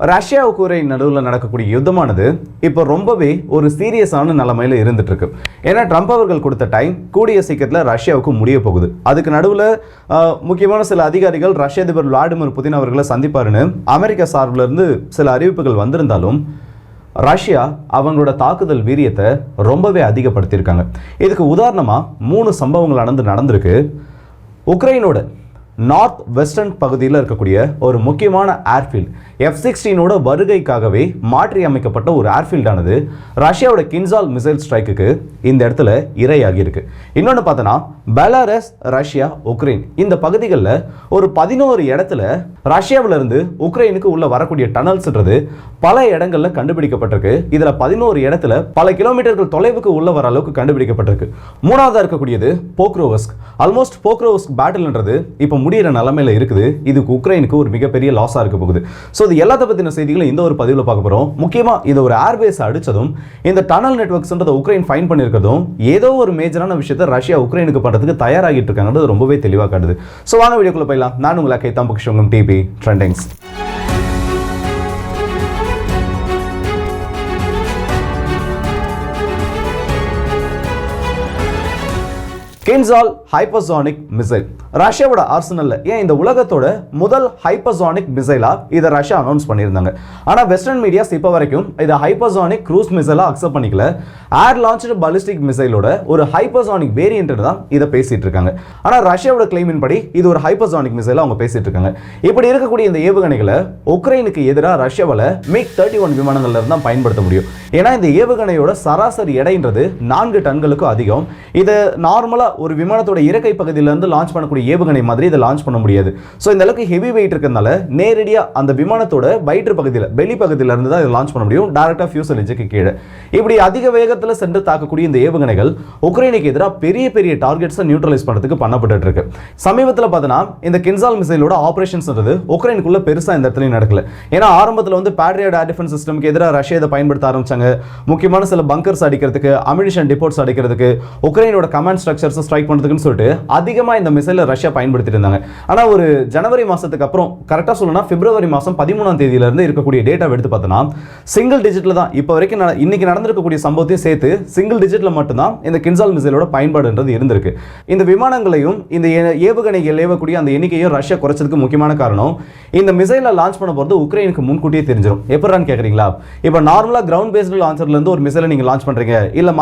ரஷ்யாவுக்கு உக்ரைன் நடுவில் நடக்கக்கூடிய யுத்தமானது இப்போ ரொம்பவே ஒரு சீரியஸான நிலைமையில் இருந்துட்டு இருக்கு. ஏன்னா ட்ரம்ப் அவர்கள் கொடுத்த டைம் கூடிய சீக்கிரத்தில் ரஷ்யாவுக்கு முடிய போகுது. அதுக்கு நடுவில் முக்கியமான சில அதிகாரிகள் ரஷ்ய அதிபர் விளாடிமிர் புதின் அவர்களை சந்திப்பாருன்னு அமெரிக்கா சார்பில் இருந்து சில அறிவிப்புகள் வந்திருந்தாலும் ரஷ்யா அவங்களோட தாக்குதல் வீரியத்தை ரொம்பவே அதிகப்படுத்தியிருக்காங்க. இதுக்கு உதாரணமாக 3 சம்பவங்கள் நடந்திருக்கு. உக்ரைனோட நார்த் வெஸ்டர்ன் பகுதியில் இருக்கக்கூடிய ஒரு முக்கியமான ஏர்ஃபீல்ட் F-16 வருகைக்காகவே மாற்றி அமைக்கப்பட்ட ஒரு ஏர்ஃபீல்டானது ரஷ்யாவோட கின்சால் மிசைல் ஸ்ட்ரைக்குக்கு இந்த இடத்துல இரையாகி இருக்கு. இன்னொன்று பார்த்தோன்னா பெலாரஸ், ரஷ்யா, உக்ரைன் இந்த பகுதிகளில் ஒரு 11 இடத்துல ரஷ்யாவிலிருந்து உக்ரைனுக்கு உள்ள வரக்கூடிய டனல்ஸ்ன்றது பல இடங்களில் கண்டுபிடிக்கப்பட்டிருக்கு. இதில் 11 இடத்துல பல கிலோமீட்டர்கள் தொலைவுக்கு உள்ள வர அளவுக்கு கண்டுபிடிக்கப்பட்டிருக்கு. மூணாவதாக இருக்கக்கூடியது போக்ரோவஸ்க். ஆல்மோஸ்ட் போக்ரோவஸ்க் பேட்டில்ன்றது இப்போ முடிகிற நிலைமையில் இருக்குது. இதுக்கு உக்ரைனுக்கு ஒரு மிகப்பெரிய லாஸாக இருக்க போகுது. ஸோ இது எல்லாத்த பற்றின செய்திகளை இந்த ஒரு பதிவில் பார்க்க போகிறோம். முக்கியமாக இது ஒரு ஏர்பேஸ் அடித்ததும் இந்த டனல் நெட்வொர்க்ஸ்ன்றதை உக்ரைன் ஃபைன் பண்ணியிருக்கிறதும் ஏதோ ஒரு மேஜரான விஷயத்தை ரஷ்யா உக்ரைனுக்கு பண்ணுறதுக்கு தயாராகிட்டு இருக்காங்கன்றது ரொம்பவே தெளிவாக காட்டுது. ஸோ வாங்க வீடியோக்குள்ள போயிடலாம். நான் உங்களை கைத்தாம் புக்ஷங்கம் டிபி ட்ரெண்டிங்ஸ். கின்சால் ஹைப்பர்சானிக் மிசைல் ரஷ்யாவோட ஆர்சனல்ல ஏன் இந்த உலகத்தோட முதல் ஹைப்பர்சானிக் மிசைலா இதை ரஷ்யா அனௌன்ஸ் பண்ணியிருந்தாங்க. ஆனால் வெஸ்டர்ன் மீடியாஸ் இப்போ வரைக்கும் இதை ஹைப்பர்சானிக் க்ரூஸ் மிசைலா அக்செப்ட் பண்ணிக்கல. ஏர் லான்ச்டு பாலிஸ்டிக் மிசைலோட ஒரு ஹைப்பர்சானிக் வேரியன்ட் தான் இதை பேசிட்டு இருக்காங்க. ஆனால் ரஷ்யாவோட கிளைமின் படி இது ஒரு ஹைப்பர்சானிக் மிசைலா அவங்க பேசிட்டு இருக்காங்க. இப்படி இருக்கக்கூடிய இந்த ஏவுகணைகளை உக்ரைனுக்கு எதிராக ரஷ்யாவில் MiG-31 விமானங்கள்ல இருந்து தான் பயன்படுத்த முடியும். ஏன்னா இந்த ஏவுகணையோட சராசரி எடைன்றது 4 டன்களுக்கும் அதிகம். இது நார்மலா ஒரு விமானத்தோட இறக்கை பகுதியிலிருந்து லான்ச் பண்ணக்கூடிய ஏவுகணை மாதிரி இதை லான்ச் பண்ண முடியாது. ஸோ இந்த அளவுக்கு ஹெவி வெயிட் இருக்கிறதுனால நேரடியாக அந்த விமானத்தோட வயிற்று பகுதியில் வெளி பகுதியில் இருந்து தான் இதை லான்ச் பண்ண முடியும், டைரக்டாக ஃபியூசலேஜுக்கு கீழே. இப்படி அதிக வேகத்தில் சென்று தாக்கக்கூடிய இந்த ஏவுகணைகள் உக்ரைனுக்கு எதிராக பெரிய பெரிய டார்கெட்ஸை நியூட்ரலைஸ் பண்ணுறதுக்கு பண்ணப்பட்டு இருக்கு. சமீபத்தில் பார்த்தோன்னா இந்த கின்சால் மிசைலோட ஆபரேஷன்ஸ்ன்றது உக்ரைனுக்குள்ள பெருசாக இந்த இடத்துலையும் நடக்கல. ஏன்னா ஆரம்பத்தில் வந்து பேட்ரியாட் ஏர் டிஃபென்ஸ் சிஸ்டம்க்கு எதிராக ரஷ்யா இதை பயன்படுத்த ஆரம்பிச்சாங்க. முக்கியமான சில பங்கர்ஸ் அடிக்கிறதுக்கு, அமினிஷன் டிப்போட்ஸ் அடிக்கிறதுக்கு, உக்ரைனோட கமாண்ட் ஸ்ட்ரக்சர்ஸ் ஸ்ட்ரைக் பண்ணுறதுக்குன்னு சொல்லிட்டு அதிகமாக இந்த மிசைலை ரஷ்யா பயன்படுத்திட்டு இருந்தாங்க. ஆனால் ஒரு ஜனவரி மாதத்துக்கு அப்புறம் கரெக்டாக சொல்லணும்னா பிப்ரவரி மாதம் 13ஆம் தேதியிலிருந்து இருக்கக்கூடிய டேட்டா எடுத்து பார்த்தோன்னா சிங்கிள் டிஜிட்டில் தான் இப்போ வரைக்கும் இன்னைக்கு நடந்திருக்கக்கூடிய சம்பவத்தையும் சேர்த்து சிங்கிள் டிஜிட்டில் மட்டும்தான் இந்த கின்சால் மிசைலோட பயன்பாடுன்றது இருந்திருக்கு. இந்த விமானங்களையும் இந்த ஏவுகணைகள் ஏவக்கூடிய அந்த எண்ணிக்கையும் ரஷ்யா குறைச்சதுக்கு முக்கியமான காரணம் இந்த மிசைலை லான்ச் பண்ண போகிறது உக்ரைனுக்கு முன்கூட்டியே தெரிஞ்சிடும். எப்படின்னு கேட்குறீங்களா? இப்போ நார்மலாக கிரவுண்ட் பேஸ்டு லான்ச்சர்லேருந்து ஒரு மிசைலை நீங்கள் லான்ச் பண்ணுறீங்க, இல்லை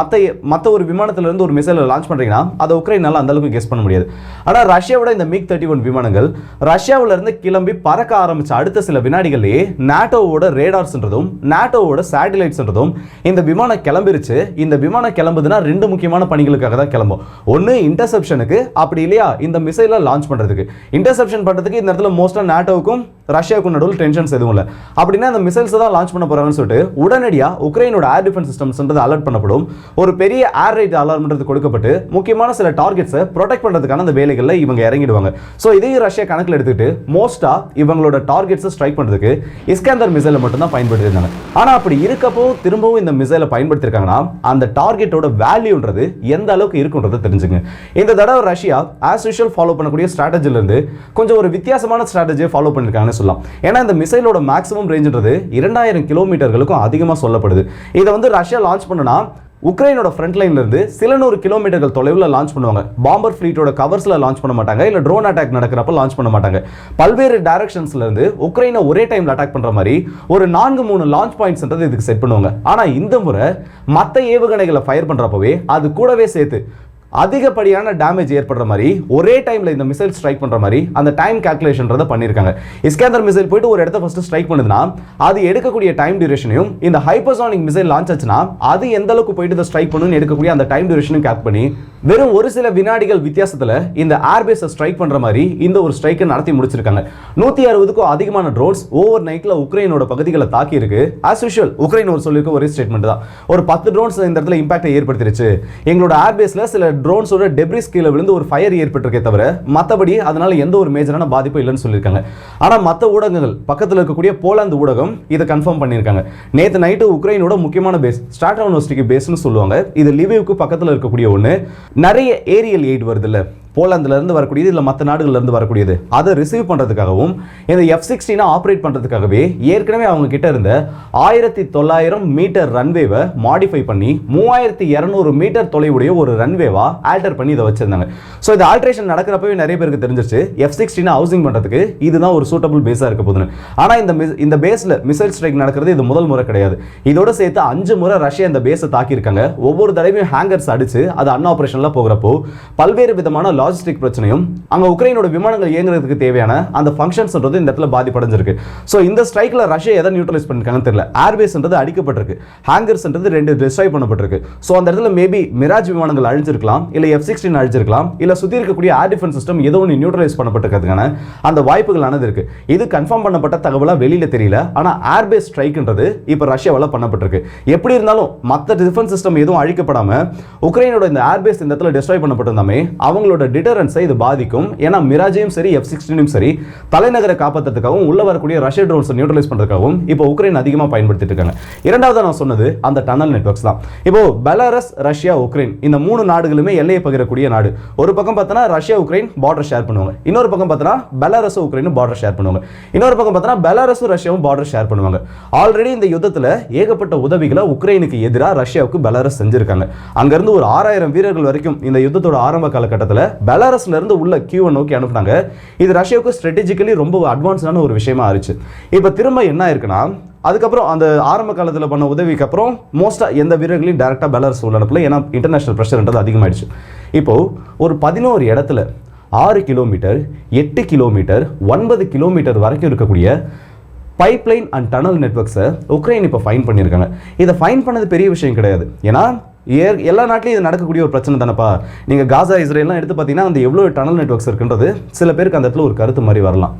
மற்ற ஒரு விமானத்திலிருந்து ஒரு மிசைலை லான்ச் பண்ணுறீங்கன்னா அதை உக்ரைனால அந்த அளவுக்கு கெஸ் பண்ண முடியாது. ஆனால் ரஷ்யாவோட இந்த MiG-31 விமானங்கள் ரஷ்யாவில இருந்து கிளம்பி பறக்க ஆரம்பிச்ச அடுத்த சில வினாடிகளிலேயே நாட்டோவோட ரேடார்ஸ்ன்றதும் நாட்டோவோட சேட்டலைட்ஸ்ன்றதும் இந்த விமானம் கிளம்பிருச்சு. இந்த விமானம் கிளம்புதுன்னா 2 முக்கியமான பணிகளுக்காக தான் கிளம்பும். ஒன்று இன்டர்செப்ஷனுக்கு, அப்படி இல்லையா இந்த மிசைலை லான்ச் பண்ணுறதுக்கு. இன்டர்செப்ஷன் பண்ணுறதுக்கு இந்த இடத்துல மோஸ்ட்டாக நாட்டோவுக்கும் ரஷ்யாவுக்கும் நடுவில் டென்ஷன்ஸ் எதுவும் இல்லை. அப்படின்னா அந்த மிசைல்ஸ் தான் லான்ச் பண்ண போறாங்கன்னு சொல்லிட்டு உடனடியாக உக்ரைனோட ஏர் டிஃபென்ஸ் சிஸ்டம்ஸ்ன்றது அலர்ட் பண்ணப்படும். ஒரு பெரிய ஏர் ரைட் அலார்ம்ன்றது கொடுக்கப்பட்டு முக்கியமான சில டார்கெட்ஸை ப்ரொடெக்ட் பண்ணுறதுக்கான அந்த வேலைகளில் இவங்க இறங்கிடுவாங்க. ஸோ இதையும் ரஷ்யா கணக்கில் எடுத்துக்கிட்டு மோஸ்ட்டாக இவங்களோட டார்கெட்ஸை ஸ்ட்ரைக் பண்ணுறதுக்கு இஸ்கேந்தர் மிசைலை மட்டும் தான் பயன்படுத்தியிருந்தாங்க. ஆனால் அப்படி இருக்கப்போ திரும்பவும் இந்த மிசைலை பயன்படுத்தியிருக்காங்கன்னா அந்த டார்கெட்டோட வேல்யூன்றது எந்த அளவுக்கு இருக்குன்றதை தெரிஞ்சுங்க. இந்த தடவை ரஷ்யா ஆஸ் யூஷுவல் ஃபாலோ பண்ணக்கூடிய ஸ்ட்ராட்டஜிலிருந்து கொஞ்சம் ஒரு வித்தியாசமான ஸ்ட்ராட்டஜியை ஃபாலோ பண்ணியிருக்காங்கன்னு சொல்லலாம். ஏன்னா இந்த மிசைலோட மேக்ஸிமம் ரேஞ்சுன்றது 2000 கிலோமீட்டர்களுக்கும் அதிகமாக சொல்லப்படுது. இதை வந்து ரஷ்யா லான்ச் பண்ணுனா உக்ரைனோட ஃப்ரண்ட் லைன்ல இருந்து சில 100 கிலோமீட்டர்கள் தொலைவில் லான்ச் பண்ணுவாங்க. பாம்பர் ஃபிளீட்டோட கவர்ஸ்ல லான்ச் பண்ண மாட்டாங்க, இல்ல ட்ரோன் அட்டாக் நடக்கிறப்ப லான்ச் பண்ண மாட்டாங்க. பல்வேறு டைரக்ஷன்ஸ்ல இருந்து உக்ரைனை ஒரே டைம்ல அட்டாக் பண்ற மாதிரி ஒரு 4-3 லான்ச் பாயிண்ட்ஸ்ன்றது இதுக்கு செட் பண்ணுவாங்க. ஆனா இந்த முறை மற்ற ஏவுகணைகளை ஃபயர் பண்றப்பவே அது கூடவே சேர்த்து அதிகப்படியான டேமேஜ் ஏற்படுற மாதிரி ஒரே டைம்ல இந்த மிசைல் ஸ்ட்ரைக் பண்ற மாதிரி அந்த டைம் கால்குலேஷன்றத பண்ணிருக்காங்க. இஸ்கேந்தர் மிசைல் போயிட்டு ஒரு இடத்த ஃபர்ஸ்ட் ஸ்ட்ரைக் பண்ணுதுன்னா அது எடுக்கக்கூடிய டைம் டியூரேஷனையும் இந்த ஹைப்பர்சானிக் மிசைல் லான்ச் ஆச்சுன்னா அது எந்த அளவுக்கு போயிட்டு ஸ்ட்ரைக் பண்ணுன்னு எடுக்கக்கூடிய அந்த டைம் டியூரேஷனும் கால்குலேட் பண்ணி வெறும் ஒரு சில வினாடிகள் வித்தியாசத்துல இந்த ஏர்பேஸை ஸ்ட்ரைக் பண்ற மாதிரி இந்த ஒரு ஸ்ட்ரைக்கை நடத்தி முடிச்சிருக்காங்க. 160க்கும் அதிகமான ட்ரோன்ஸ் ஓவர் நைட்ல உக்ரைனோட பகுதிகளை தாக்கி இருக்கு. ஆஸ் யூஷுவல் உக்ரைன் ஒரு சொல்லிருக்க ஒரே ஸ்டேட்மெண்ட் தான், ஒரு 10 ட்ரோன்ஸ் இந்த இடத்துல இம்பாக்டை ஏற்படுத்திருச்சு. எங்களோட ஏர்பேஸ்ல சில ட்ரோன்ஸோட டெப்ரிஸ் கீழே விழுந்து ஒரு ஃபயர் ஏற்பட்டிருக்கே தவிர மற்றபடி அதனால எந்த ஒரு மேஜரான பாதிப்பும் இல்லைன்னு சொல்லியிருக்காங்க. ஆனால் மற்ற ஊடகங்கள் பக்கத்தில் இருக்கக்கூடிய போலாந்து ஊடகம் இதை கன்ஃபார்ம் பண்ணியிருக்காங்க. நேற்று நைட்டு உக்ரைனோட முக்கியமான பேஸ் ஸ்டார்டோனோஸ்டிக் பேஸ்னு சொல்லுவாங்க. இது லிவிவ்க்கு பக்கத்தில் இருக்கக்கூடிய ஒன்று. நிறைய ஏரியல் எய்ட் வருது இல்லை, போலாந்துலேருந்து வரக்கூடியது, இல்லை மற்ற நாடுகள்லேருந்து வரக்கூடியது, அதை ரிசீவ் பண்ணுறதுக்காகவும் இந்த F-16 ஆப்ரேட் பண்ணுறதுக்காகவே ஏற்கனவே அவங்க கிட்ட இருந்த 1900 மீட்டர் ரன்வேவை மாடிஃபை பண்ணி 3200 மீட்டர் தொலைவுடைய ஒரு ரன்வேவா ஆல்டர் பண்ணி இதை வச்சிருந்தாங்க. ஸோ இந்த ஆல்ட்ரேஷன் நடக்கிறப்பவே நிறைய பேருக்கு தெரிஞ்சிருச்சு F-16 ஹவுசிங் பண்ணுறதுக்கு இதுதான் ஒரு சூட்டபிள் பேஸாக இருக்க போதுன்னு. ஆனால் இந்த பேஸில் மிசைல் ஸ்ட்ரைக் நடக்கிறது இது முதல் முறை கிடையாது. இதோட சேர்த்து 5 முறை ரஷ்யா இந்த பேஸை தாக்கியிருக்காங்க. ஒவ்வொரு தடவையும் ஹேங்கர்ஸ் அடிச்சு அது அன்ஆபரேஷனலாக போகிறப்போ பல்வேறு விதமான லாஜிஸ்டிக் பிரச்சனையும் அங்கே உக்ரைனோட விமானங்கள் இயங்குறதுக்கு தேவையான அந்த ஃபங்க்ஷன்ஸ்ன்றது இந்த இடத்துல பாதிப்படைஞ்சிருக்கு. ஸோ இந்த ஸ்ட்ரைக்கில் ரஷ்யா எதை நியூட்ரலைஸ் பண்ணிருக்காங்கன்னு தெரியல. ஏர்பேஸ்ன்றது அடிக்கப்பட்டிருக்கு, ஹேங்கர்ஸ்ன்றது 2 டிஸ்ட்ராய் பண்ணப்பட்டிருக்கு. ஸோ அந்த இடத்துல மேபி மிராஜ் விமானங்கள் அழிஞ்சிருக்கலாம், இல்லை F-16 அழிஞ்சிருக்கலாம், இல்லை சுற்றி இருக்கக்கூடிய ஏர் டிஃபென்ஸ் சிஸ்டம் ஏதோ ஒன்று நியூட்ரலைஸ் பண்ணப்பட்டிருக்கிறதுக்கான அந்த வாய்ப்புகளானது இருக்கு. இது கன்ஃபார்ம் பண்ணப்பட்ட தகவலாக வெளியில தெரியல. ஆனால் ஏர்பேஸ் ஸ்ட்ரைக்ன்றது இப்போ ரஷ்யாவால் பண்ணப்பட்டிருக்கு. எப்படி இருந்தாலும் மற்ற டிஃபென்ஸ் சிஸ்டம் எதுவும் அழிக்கப்படாம உக்ரைனோட இந்த ஏர்பேஸ் இந்த இடத்துல டிஸ்ட்ராய் பண்ணப்பட்டிருந்தாமே அவங்களோட டிட்டரன்ஸை இது பாதிக்கும். ஏன்னா மிராஜையும் சரி F-16 சரி தலைநகரை காப்பாற்றுறதுக்காகவும் உள்ள வரக்கூடிய ரஷ்ய ட்ரோன்ஸை நியூட்ரலைஸ் பண்ணுறதுக்காகவும் இப்போ உக்ரைன் அதிகமாக பயன்படுத்திட்டு இருக்காங்க. இரண்டாவது நான் சொன்னது அந்த டனல் நெட்வொர்க்ஸ் தான். இப்போ பெலாரஸ், ரஷ்யா, உக்ரைன் இந்த 3 நாடுகளுமே எல்லையை பகிரக்கூடிய நாடு. ஒரு பக்கம் பார்த்தோன்னா ரஷ்யா உக்ரைன் பார்டர் ஷேர் பண்ணுவாங்க, இன்னொரு பக்கம் பார்த்தோன்னா பெலாரஸ் உக்ரைனும் பார்டர் ஷேர் பண்ணுவாங்க, இன்னொரு பக்கம் பார்த்தோன்னா பெலாரஸும் ரஷ்யாவும் பார்டர் ஷேர் பண்ணுவாங்க. ஆல்ரெடி இந்த யுத்தத்தில் ஏகப்பட்ட உதவிகளை உக்ரைனுக்கு எதிராக ரஷ்யாவுக்கு பெலாரஸ் செஞ்சிருக்காங்க. அங்கிருந்து ஒரு 6000 வீரர்கள் வரைக்கும் இந்த யுத்தத்தோட ஆரம்ப காலகட்டத்தில் பெலாரஸ்ல இருந்து உள்ள கியூவை நோக்கி அனுப்புனாங்க. இது ரஷ்யாவுக்கு ஸ்ட்ராட்டஜிக்கலி ரொம்ப அட்வான்ஸான ஒரு விஷயமா ஆயிடுச்சு. இப்போ திரும்ப என்ன இருக்குன்னா அதுக்கப்புறம் அந்த ஆரம்ப காலத்தில் பண்ண உதவிக்கு அப்புறம் மோஸ்ட்டாக எந்த வீரர்களையும் டேரெக்டாக பெலாரஸ் உள்ள அனுப்பல. ஏன்னா இன்டர்நேஷனல் ப்ரெஷர்ன்றது அதிகமாகிடுச்சு. இப்போது ஒரு 11 இடத்துல 6 கிலோமீட்டர், 8 கிலோமீட்டர், 9 கிலோமீட்டர் வரைக்கும் இருக்கக்கூடிய பைப்லைன் அண்ட் டனல் நெட்வொர்க்ஸை உக்ரைன் இப்போ ஃபைன் பண்ணியிருக்காங்க. இதை ஃபைன் பண்ணது பெரிய விஷயம் கிடையாது. ஏன்னா எல்லா நாட்டிலையும் இது நடக்கக்கூடிய ஒரு பிரச்சனை தானப்பா. நீங்கள் காசா, இஸ்ரேல்லாம் எடுத்து பார்த்தீங்கன்னா அந்த எவ்வளோ டனல் நெட்வொர்க்ஸ் இருக்குன்றது சில பேருக்கு அந்த இடத்துல ஒரு கருத்து மாதிரி வரலாம்.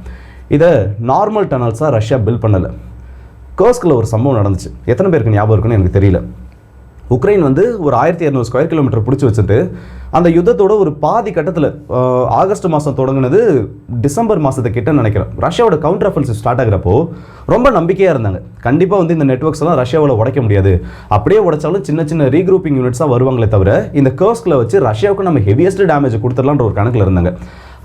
இதை நார்மல் டனல்ஸாக ரஷ்யா பில்ட் பண்ணலை. கர்ஸ்கில் ஒரு சம்பவம் நடந்துச்சு. எத்தனை பேருக்கு ஞாபகம் இருக்குன்னு எனக்கு தெரியல. உக்ரைன் வந்து ஒரு 1200 ஸ்கொயர் கிலோமீட்டர் பிடிச்சி வச்சுட்டு அந்த யுத்தத்தோட ஒரு பாதி கட்டத்தில் ஆகஸ்ட் மாதம் தொடங்கினது டிசம்பர் மாதத்துக்கிட்ட நினைக்கிறேன் ரஷ்யாவோட கவுண்டர் அஃபென்சிவ் ஸ்டார்ட் ஆகிறப்போ ரொம்ப நம்பிக்கையாக இருந்தாங்க. கண்டிப்பாக வந்து இந்த நெட்வொர்க்ஸ் எல்லாம் ரஷ்யாவில் உடைக்க முடியாது, அப்படியே உடைச்சாலும் சின்ன சின்ன ரீக்ரூப்பிங் யூனிட்ஸாக வருவாங்களே தவிர இந்த கர்ஸ்கில் வச்சு ரஷ்யாவுக்கு நம்ம ஹெவியஸ்ட் டேமேஜ் கொடுத்துடலான்ற ஒரு கணக்கில் இருந்தாங்க.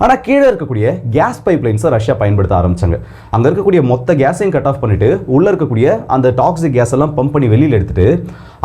ஆனால் கீழே இருக்கக்கூடிய கேஸ் பைப்லைன்ஸை ரஷ்யா பயன்படுத்த ஆரம்பிச்சாங்க. அங்கே இருக்கக்கூடிய மொத்த கேஸையும் கட் ஆஃப் பண்ணிட்டு உள்ளே இருக்கக்கூடிய அந்த டாக்ஸிக் கேஸ் எல்லாம் பம்ப் பண்ணி வெளியில் எடுத்துட்டு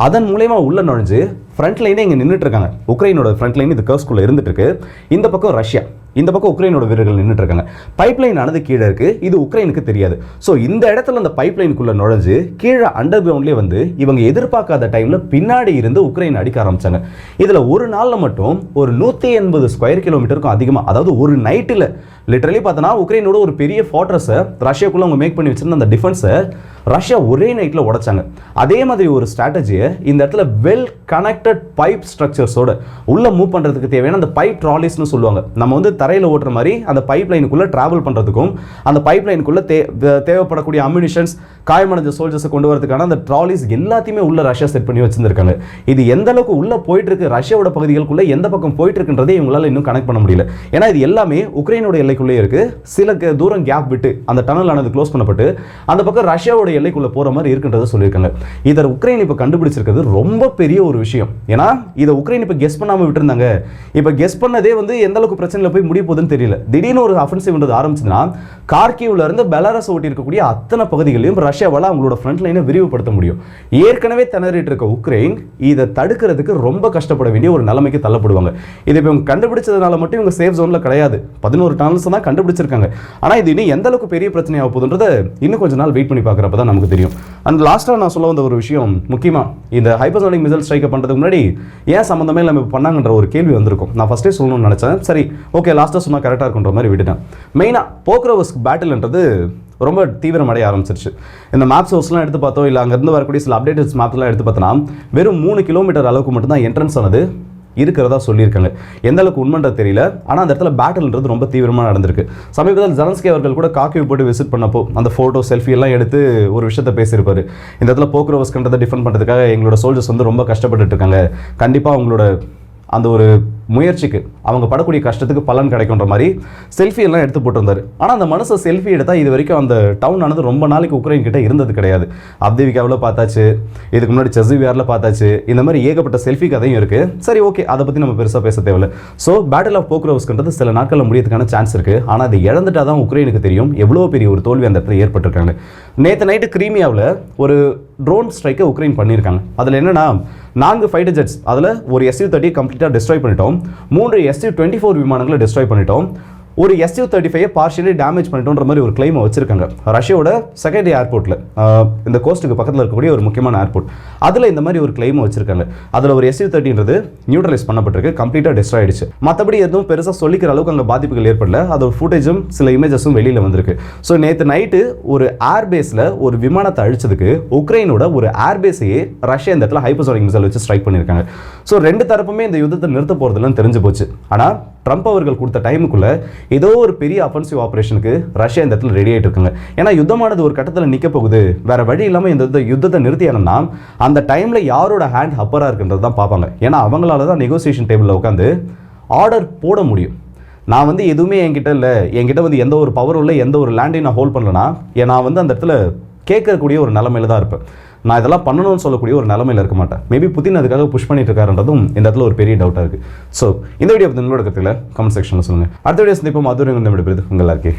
அதன் மூலயமா உள்ள நுழைஞ்சு ஃப்ரண்ட் லைனே இங்கே நின்றுட்டு இருக்காங்க. உக்ரைனோட ஃப்ரண்ட் லைன் இது கர்ஸ்குள்ளே இருந்துட்டு இருக்கு. இந்த பக்கம் ரஷ்யா, இந்த பக்கம் உக்ரைனோட வீரர்கள் நின்றுட்டு இருக்காங்க. பைப்லைன் ஆனது கீழே இருக்கு, இது உக்ரைனுக்கு தெரியாது. ஸோ இந்த இடத்துல அந்த பைப்லைனுக்குள்ள நுழைஞ்சு கீழே அண்டர் கிரவுண்ட்லேயே வந்து இவங்க எதிர்பார்க்காத டைம்ல பின்னாடி இருந்து உக்ரைன் அடிக்க ஆரம்பிச்சாங்க. இதுல ஒரு நாள்ல மட்டும் ஒரு 180 ஸ்கொயர் கிலோமீட்டருக்கும் அதிகமாக, அதாவது ஒரு நைட்டில் லிட்டரலி பார்த்தோன்னா உக்ரைனோட ஒரு பெரிய ஃபார்ட்ரஸை ரஷ்யாக்குள்ள அவங்க மேக் பண்ணி வச்சிருந்த அந்த டிஃபென்ஸை ரஷ்யா ஒரே நைட்டில் உடைச்சாங்க. அதே மாதிரி ஒரு ஸ்ட்ராட்டஜியை இந்த இடத்துல வெல் கனெக்டட் பைப் ஸ்ட்ரக்சர்ஸோட உள்ள மூவ் பண்ணுறதுக்கு தேவையான அந்த பைப் ட்ராலிஸ்னு சொல்லுவாங்க. நம்ம வந்து தரையில் ஓட்டுற மாதிரி அந்த பைப் லைனுக்குள்ளே ட்ராவல் பண்ணுறதுக்கும் அந்த பைப் லைனுக்குள்ளே தேவைப்படக்கூடிய அம்யூனிஷன்ஸ், காயமடைஞ்ச சோல்ஜர்ஸை கொண்டு வரதுக்கான அந்த ட்ராலிஸ் எல்லாத்தையுமே உள்ள ரஷ்யா செட் பண்ணி வச்சிருந்திருக்காங்க. இது எந்த அளவுக்கு உள்ள போயிட்டு இருக்கு, ரஷ்யாவோட பகுதிகளுக்குள்ள எந்த பக்கம் போயிட்டு இருக்குன்றதே இவங்களால இன்னும் கனெக்ட் பண்ண முடியல. ஏன்னா இது எல்லாமே உக்ரைனோட எல்லைக்குள்ளே இருக்கு. சில தூரம் கேப் விட்டு அந்த டனல் ஆனது க்ளோஸ் பண்ணப்பட்டு அந்த பக்கம் ரஷ்யாவோட எல்லைக்குள்ள போற மாதிரி இருக்குன்றதை சொல்லியிருக்காங்க. இதை உக்ரைன் இப்போ கண்டுபிடிச்சிருக்கிறது ரொம்ப பெரிய ஒரு விஷயம். ஏன்னா இதை உக்ரைன் இப்போ கெஸ் பண்ணாம விட்டுருந்தாங்க. இப்போ கெஸ் பண்ணதே வந்து எந்த அளவுக்கு பிரச்சனையில் போய் முடிய போகுதுன்னு தெரியல. திடீர்னு ஒரு அஃபென்சிவ்ன்றது ஆரம்பிச்சதுன்னா கார்கிவ்ல இருந்து பெலாரஸ் ஓட்டி இருக்கக்கூடிய அத்தனை பகுதிகளையும் ரஷ்யாவால் அவங்களோட ஃப்ரண்ட் லைனை விரிவுபடுத்த முடியும். ஏற்கனவே திணறிட்டு இருக்க உக்ரைன் இதை தடுக்கிறதுக்கு ரொம்ப கஷ்டப்பட வேண்டிய ஒரு நிலைமைக்கு தள்ளப்படுவாங்க. இதை இப்போ இவங்க கண்டுபிடிச்சதுனால மட்டும் இவங்க சேஃப் ஜோன்ல கிடையாது. 11 டனல்ஸ் தான் கண்டுபிடிச்சிருக்காங்க. ஆனால் இது இன்னும் எந்த அளவுக்கு பெரிய பிரச்சனையாக போகுதுன்றதை இன்னும் கொஞ்ச நாள் வெயிட் பண்ணி பார்க்குறப்ப தான் நமக்கு தெரியும். அண்ட் லாஸ்ட்டாக நான் சொல்ல வந்த ஒரு விஷயம், முக்கியமாக இந்த ஹைப்பர்சோனிக் மிசைல் ஸ்ட்ரைக்கை பண்ணுறதுக்கு முன்னாடி ஏன் சம்மந்தமே இல்லாமல் பண்ணாங்கன்ற ஒரு கேள்வி வந்திருக்கும். நான் ஃபஸ்ட்டே சொல்லணும்னு நினச்சேன். சரி ஓகே, லாஸ்ட்டாக சொன்னால் கரெக்டாக இருக்குன்ற மாதிரி விட்டுட்டேன். மெயினாக போக்ரோவஸ்க் பேட்டில்ன்றது ரொம்ப தீவிரமடைய ஆரம்பிச்சிருச்சு. இந்த மேப் சோர்ஸ்லாம் எடுத்து பார்த்தோம், இல்லை அங்கேருந்து வரக்கூடிய சில அப்டேட்டட்ஸ் மேப்லாம் எடுத்து பார்த்தோன்னா வெறும் 3 கிலோமீட்டர் அளவுக்கு மட்டும்தான் என்ட்ரன்ஸ் ஆனது இருக்கிறதா சொல்லியிருக்காங்க. எந்த அளவுக்கு உண்மைன்றது தெரியல. ஆனால் அந்த இடத்துல பேட்டில்ன்றது ரொம்ப தீவிரமாக நடந்திருக்கு. சமீபத்தில் ஜெலன்ஸ்கி அவர்கள் கூட காக்கிவ் போட்டு விசிட் பண்ணப்போ அந்த ஃபோட்டோ செல்ஃபி எல்லாம் எடுத்து ஒரு விஷயத்தை பேசியிருப்பாரு. இந்த இடத்துல போக்ரோவஸ்க்ன்றதை டிஃபெண்ட் பண்ணுறதுக்காக எங்களோட சோல்ஜர்ஸ் வந்து ரொம்ப கஷ்டப்பட்டுட்டு இருக்காங்க, கண்டிப்பாக அவங்களோட அந்த ஒரு முயற்சிக்கு அவங்க படக்கூடிய கஷ்டத்துக்கு பலன் கிடைக்குன்ற மாதிரி செல்ஃபி எல்லாம் எடுத்து போட்டிருந்தாரு. ஆனால் அந்த மனுஷன் செல்ஃபி எடுத்தால் இது வரைக்கும் அந்த டவுன் ஆனது ரொம்ப நாளைக்கு உக்ரைன் கிட்ட இருந்தது கிடையாது. அப்தேவிகாவில் பார்த்தாச்சு, இதுக்கு முன்னாடி செஸ்வியாரில் பார்த்தாச்சு, இந்த மாதிரி ஏகப்பட்ட செல்ஃபி கதையும் இருக்குது. சரி, ஓகே, அதை பற்றி நம்ம பெருசாக பேச தேவையில்லை. ஸோ பேட்டில் ஆஃப் போக்ரோவ்ஸ்க்ன்றது சில நாட்களில் முடியறதுக்கான சான்ஸ் இருக்குது. ஆனால் அது இழந்துட்டா தான் உக்ரைனுக்கு தெரியும் எவ்வளோ பெரிய ஒரு தோல்வி அந்த இடத்துல ஏற்பட்டிருக்காங்க. நேற்று நைட்டு கிரீமியாவில் ஒரு ட்ரோன் ஸ்ட்ரைக்கை உக்ரைன் பண்ணியிருக்காங்க. அதில் என்னன்னா 4 ஃபைட்டர் ஜெட்ஸ், அதில் ஒரு Su-30 கம்ப்ளீட்டாக டிஸ்ட்ராய் பண்ணிட்டோம், 3 Su-24 விமானங்களை டிஸ்ட்ராய் பண்ணிட்டோம், ஒரு Su-35 பார்ஷியலி டேமேஜ் பண்ணிட்டோன்ற மாதிரி ஒரு கிளைமை வச்சிருக்காங்க. ரஷ்யாவோட செகண்டரி ஏர்போர்ட்டில், இந்த கோஸ்ட்டுக்கு பக்கத்தில் இருக்கக்கூடிய ஒரு முக்கியமான ஏர்போர்ட், அதில் இந்த மாதிரி ஒரு கிளைமை வச்சிருக்காங்க. அதில் ஒரு Su-30ன்றது நியூட்ரலைஸ் பண்ணப்பட்டிருக்கு, கம்ப்ளீட்டாக டிஸ்ட்ராய் ஆயிடுச்சு. மற்றபடி எதுவும் பெருசாக சொல்லிக்கிற அளவுக்கு அங்கே பாதிப்புகள் ஏற்படல. அதோட ஃபுட்டேஜும் சில இமேஜஸும் வெளியில் வந்திருக்கு. ஸோ நேற்று நைட்டு ஒரு ஏர்பேஸில் ஒரு விமானத்தை அழிச்சதுக்கு உக்ரைனோட ஒரு ஏர்பேஸையே ரஷ்யா இந்த இடத்துல ஹைப்பர்சோனிக் மிசைல் வச்சு ஸ்ட்ரைக் பண்ணியிருக்காங்க. ஸோ 2 தரப்புமே இந்த யுத்தத்தை நிறுத்த போகிறதுலன்னு தெரிஞ்சு போச்சு. ஆனால் ட்ரம்ப் அவர்கள் கொடுத்த டைமுக்குள்ள ஏதோ ஒரு பெரிய அஃபென்சிவ் ஆபரேஷனுக்கு ரஷ்யா இந்த இடத்துல ரெடி ஆகிட்டு இருக்காங்க. ஏன்னா யுத்தமானது ஒரு கட்டத்தில் நிற்க போகுது, வேற வழி இல்லாமல் இந்த யுத்தத்தை நிறுத்தியாங்கன்னா அந்த டைமில் யாரோட ஹேண்ட் அப்பராக இருக்குன்றது தான் பார்ப்பாங்க. ஏன்னா அவங்களால தான் நெகோசியேஷன் டேபிளில் உட்காந்து ஆர்டர் போட முடியும். நான் எதுவுமே என்கிட்ட இல்லை, என்கிட்ட எந்த ஒரு பவரும் இல்லை, எந்த ஒரு லேண்டையும் நான் ஹோல்ட் பண்ணலன்னா நான் அந்த இடத்துல கேட்கக்கூடிய ஒரு நிலைமையில தான் இருப்பேன். நான் இதெல்லாம் பண்ணணும்னு சொல்லக்கூடிய ஒரு நிலைமையில் இருக்க மாட்டேன். மேபி புதின் அதுக்காக புஷ் பண்ணிட்டு இருக்காருன்றதும் இந்த இடத்துல ஒரு பெரிய டவுட்டாக இருக்குது. ஸோ இந்த வீடியோ பற்றி உங்களோட கருத்துல கமெண்ட் செக்ஷனில் சொல்லுங்கள். அடுத்த வீடியோ சந்திப்போம். அதுவரை உங்கள் விடுபடுது உங்களா இருக்கே.